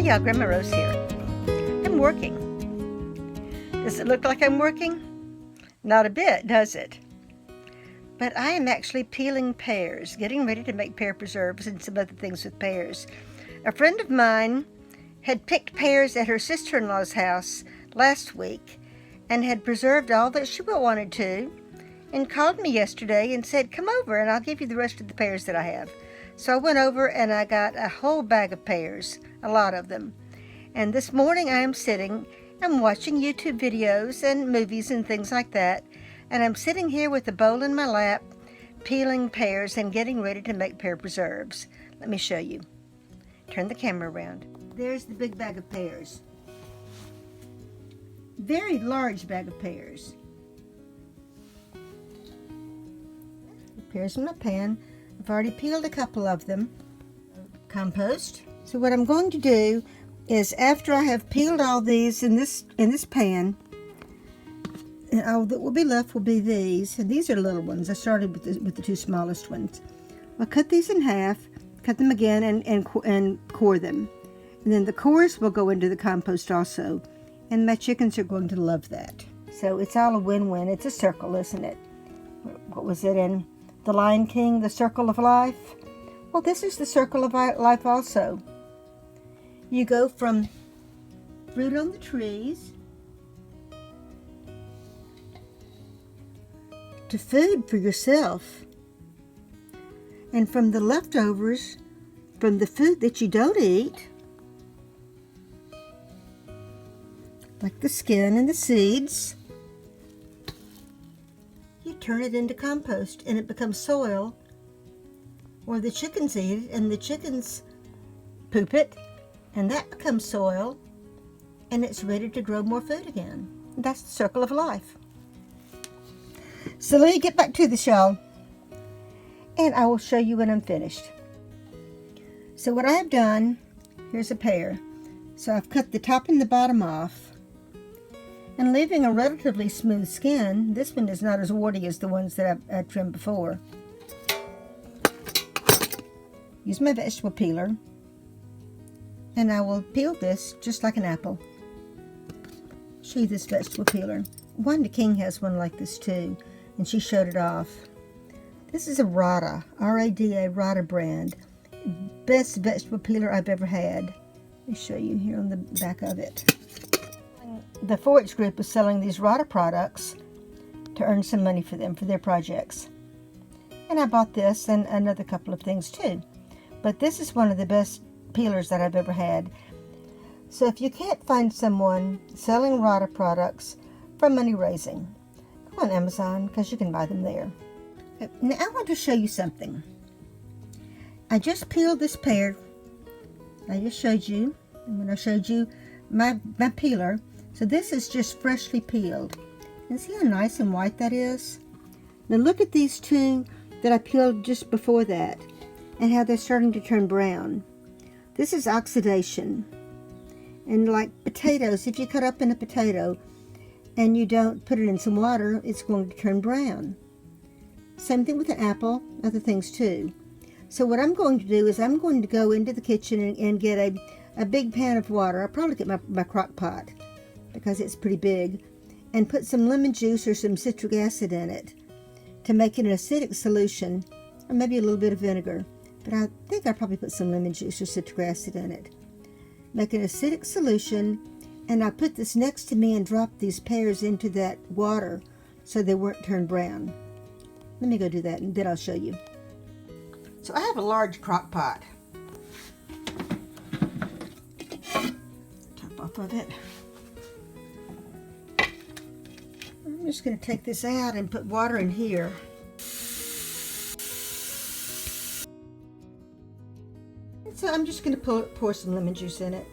y'all, Grandma Rose here. I'm working. Does it look like I'm working? Not a bit, does it? But I am actually peeling pears, getting ready to make pear preserves and some other things with pears. A friend of mine had picked pears at her sister-in-law's house last week and had preserved all that she wanted to, and called me yesterday and said, come over and I'll give you the rest of the pears that I have. So I went over and I got a whole bag of pears, a lot of them. And this morning I am sitting and watching YouTube videos and movies and things like that. And I'm sitting here with a bowl in my lap, peeling pears and getting ready to make pear preserves. Let me show you. Turn the camera around. There's the big bag of pears. Very large bag of pears. Pears in my pan. I've already peeled a couple of them. Compost. So what I'm going to do is, after I have peeled all these in this pan, and all that will be left will be these. And these are little ones. I started with the two smallest ones. I'll cut these in half, cut them again, and core them. And then the cores will go into the compost also. And my chickens are going to love that. So it's all a win-win. It's a circle, isn't it? What was it in The Lion King, the circle of life? Well, this is the circle of life also. You go from fruit on the trees to food for yourself, and from the leftovers, from the food that you don't eat, like the skin and the seeds, you turn it into compost and it becomes soil, or the chickens eat it and the chickens poop it and that becomes soil, and it's ready to grow more food again. That's the circle of life. So let me get back to this, y'all, and I will show you when I'm finished. So what I have done, here's a pear. So I've cut the top and the bottom off, and leaving a relatively smooth skin. This one is not as warty as the ones that I've trimmed before. Use my vegetable peeler, and I will peel this just like an apple. Show you this vegetable peeler. Wanda King has one like this too, and she showed it off. This is a Rada, R-A-D-A, Rada brand. Best vegetable peeler I've ever had. Let me show you here on the back of it. The 4-H group is selling these Rada products to earn some money for them, for their projects. And I bought this and another couple of things too. But this is one of the best peelers that I've ever had. So if you can't find someone selling Rada products for money raising, go on Amazon, because you can buy them there. Now I want to show you something. I just peeled this pear. I just showed you, and when I showed you my peeler. So this is just freshly peeled. And see how nice and white that is? Now look at these two that I peeled just before that, and how they're starting to turn brown. This is oxidation. And like potatoes, if you cut up in a potato and you don't put it in some water, it's going to turn brown. Same thing with an apple, other things too. So what I'm going to do is I'm going to go into the kitchen and get a big pan of water. I'll probably get my crock pot, because it's pretty big, and put some lemon juice or some citric acid in it to make it an acidic solution, or maybe a little bit of vinegar. But I think I'll probably put some lemon juice or citric acid in it. Make an acidic solution, and I'll put this next to me and drop these pears into that water so they won't turn brown. Let me go do that, and then I'll show you. So I have a large crock pot. Top off of it. I'm just going to take this out and put water in here. So I'm just going to pour some lemon juice in it.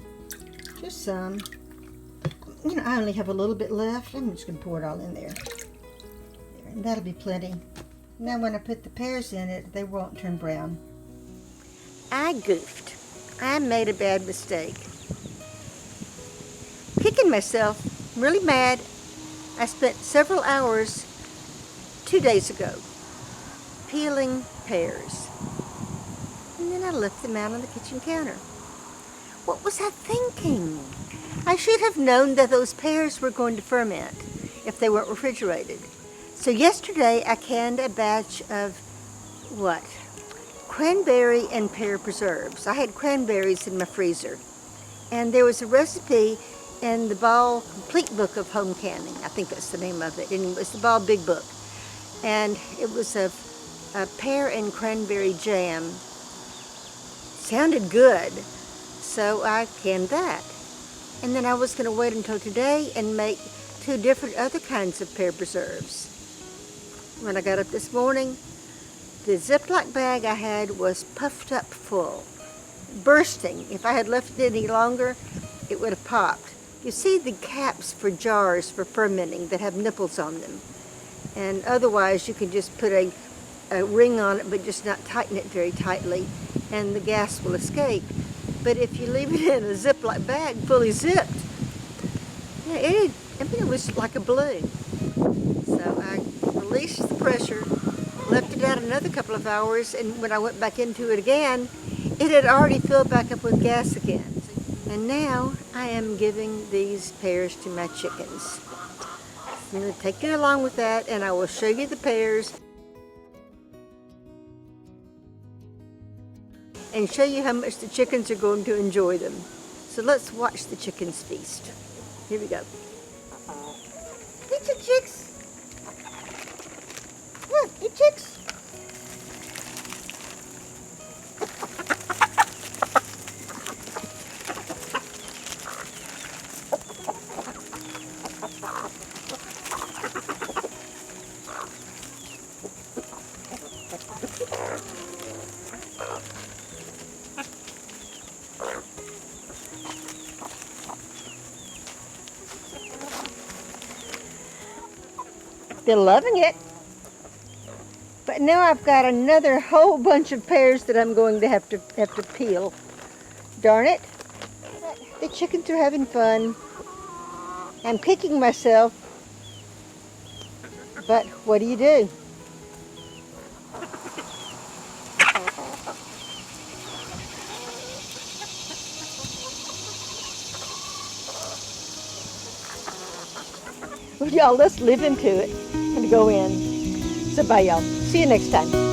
Just some. You know, I only have a little bit left. I'm just going to pour it all in there. And that'll be plenty. Now when I put the pears in it, they won't turn brown. I goofed. I made a bad mistake. Kicking myself, really mad. I spent several hours 2 days ago peeling pears. And then I left them out on the kitchen counter. What was I thinking? I should have known that those pears were going to ferment if they weren't refrigerated. So yesterday I canned a batch of what? Cranberry and pear preserves. I had cranberries in my freezer. And there was a recipe in the Ball Complete Book of Home Canning. I think that's the name of it. And it was the Ball Big Book. And it was a pear and cranberry jam. Sounded good. So I canned that. And then I was going to wait until today and make 2 different other kinds of pear preserves. When I got up this morning, the Ziploc bag I had was puffed up full, bursting. If I had left it any longer, it would have popped. You see the caps for jars for fermenting that have nipples on them. And otherwise you can just put a ring on it, but just not tighten it very tightly, and the gas will escape. But if you leave it in a Ziploc bag fully zipped, yeah, it was like a balloon. So I released the pressure, left it out another couple of hours, and when I went back into it again, it had already filled back up with gas again. And now I am giving these pears to my chickens. I'm going to take you along with that, and I will show you the pears and show you how much the chickens are going to enjoy them. So let's watch the chickens feast. Here we go. Eat your chicks. Come on, eat chicks. They're loving it. But now I've got another whole bunch of pears that I'm going to have to peel. Darn it. The chickens are having fun. I'm kicking myself. But what do you do? Well, y'all, let's live into it and go in. So bye, y'all. See you next time.